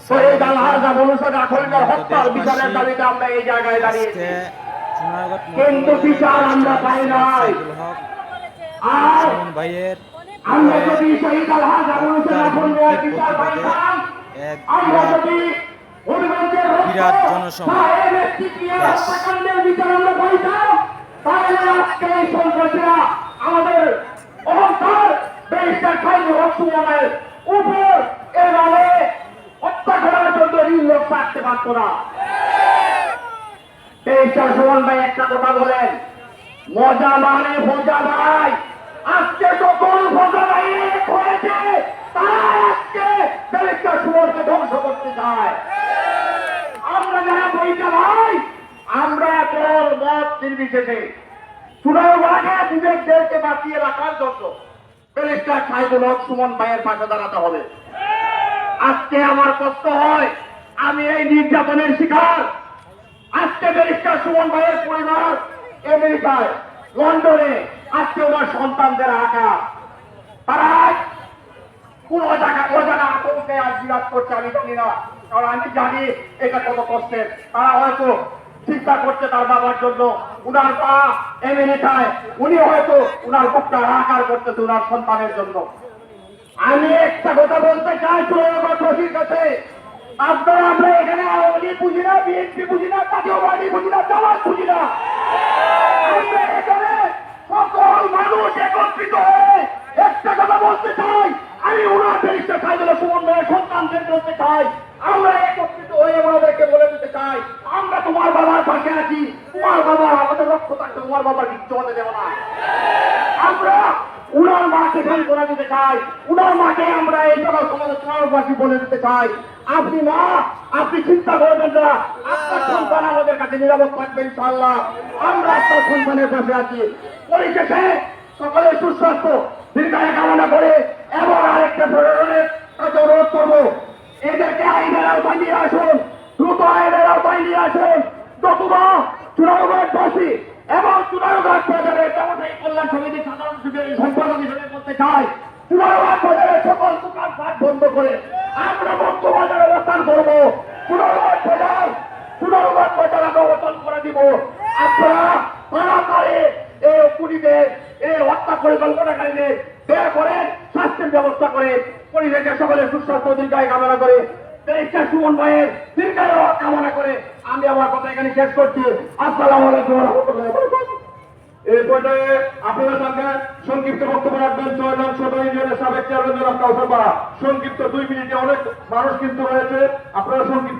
শহীদ আলহাজ আবুল হোসেন আখন্দের হত্যার বিচারের দাবিতে আমরা এই জায়গায় দাঁড়িয়েছি, কিন্তু বিচার আমরা পাই নাই। আর আমরা যদি শহীদ আলহাজ আবুল হোসেন আখন্দের বিচার পাইতাম, আমরা যদি বিরাট হত্যাকাণ্ডের বিচার আমরা পাইতাম, তাহলে আজকে এই সন্ত্রাসীরা আমাদের অহংকার ব্যারিস্টার খায়রুল হক সুমনের উপর এভাবে হত্যা করার জন্য নির্লোক থাকতে পারত না। ব্যারিস্টার সুমন ভাই একটা কথা বলেন, মজা মানে ভোজা ভাই। আজকে সকল ভোজা ভাই হয়েছে, তারা আজকে ব্যারিস্টার সুমনকে ধ্বংস করতে চায়। আমরা যারা বইটা ভাই, আমরা দল মত নির্বিশেষে চুনারগড়ে বিবেকদেরকে বাঁচিয়ে রাখার জন্য ব্যারিস্টার খায়রুল হক সুমন ভাইয়ের পাশে দাঁড়াতে হবে। আজকে আমার কষ্ট হয়, আমি এই নির্যাতনের শিকার। আজকে ব্যারিস্টার সুমন ভাইয়ের পরিবার আমেরিকায়, লন্ডনে, আজকে ওনার সন্তানদের আঁকা, তারা কোন অজানা আতঙ্কে আর বিরাজ করছে আমি জানি না, কারণ আমি জানি এটা কত কষ্টের। তারা হয়তো চিন্তা করছে তার বাবার জন্য, উনার পা আমেরিকায়, উনি হয়তো উনার বুকটা আকার করতেছে উনার সন্তানের জন্য। আমি একটা কথা বলতে চাই চৌরগড়বাসীর কাছে, আপনারা আমরা এখানে আওয়ামী বুঝি না, বিএনপি বুঝি না, জাতীয়বাদী বুঝি না, জামাত বুঝি না, আমরা এখানে সকল মানুষ একত্রিত হয়ে একটা কথা বলতে চাই। আমি ওনার ব্যারিস্টার খায়রুল হক সুমন ভাইয়ের সন্তানদের বলতে চাই, আমরা একত্রিত হয়ে ওনাদেরকে বলে দিতে চাই, আমরা তোমার বাবার পাশে আছি, তোমার বাবা আমাদের রক্ত থাকতে তোমার বাবার কিচ্ছু হতে দেব না। আমরা উনার মাকে ফোন করে দিতে চাই, উনার মাকে আমরা এই সকল সমাজবাসী বলে দিতে চাই, আপনি মা, আপনি চিন্তা করবেন না, আপনার সন্তান আমাদের কাছে নিরাপদ থাকবে ইনশাআল্লাহ। আমরা আপনার সন্তানের পাশে আছি। পরিশেষে সকলের সুস্বাস্থ্য দীর্ঘায়ু কামনা করে এবং আরেকটা প্রশাসনের কাছে অনুরোধ করবো, এদেরকে আইনের আওতায় নিয়ে আসুন, দ্রুত আইনের আওতায় নিয়ে আসুন। যতটা চুনারগড়বাসী এবং চুনারগড় বাজারের ব্যবসায়ী কল্যাণ সমিতির সাধারণ সম্পাদক হিসেবে বলতে চাই, চুনারগড় বাজারের সকল দোকানপাট বন্ধ করে আমরা বন্ধ বাজারে অবস্থান করবো। চুনারগড় বাজার আমরা অবস্থান করে দিব। আপনারা তাড়াতাড়ি এই খুনিদের, এই হত্যা পরিকল্পনাকারীদের বের করে শাস্তির ব্যবস্থা করে পরিবেশের সকলের সুস্বাস্থ্য দীর্ঘায়ু কামনা করে ব্যারিস্টার সুমন ভাইয়ের দীর্ঘায়ু কামনা করে আমি আমার কথা এখানে শেষ করছি। আসসালামু আলাইকুম ওয়া রাহমাতুল্লাহি ওয়া বারাকাতুহু। এই পর্যায়ে আপনাদের সামনে সংক্ষিপ্ত বক্তব্য রাখবেন 6 নং ছোট ইউনিয়নের সাবেক চেয়ারম্যান জনাব কাউসার পাড়া। সংক্ষিপ্ত 2 মিনিটে, অনেক মানুষ কিন্তু রয়েছে, আপনারা সংক্ষিপ্ত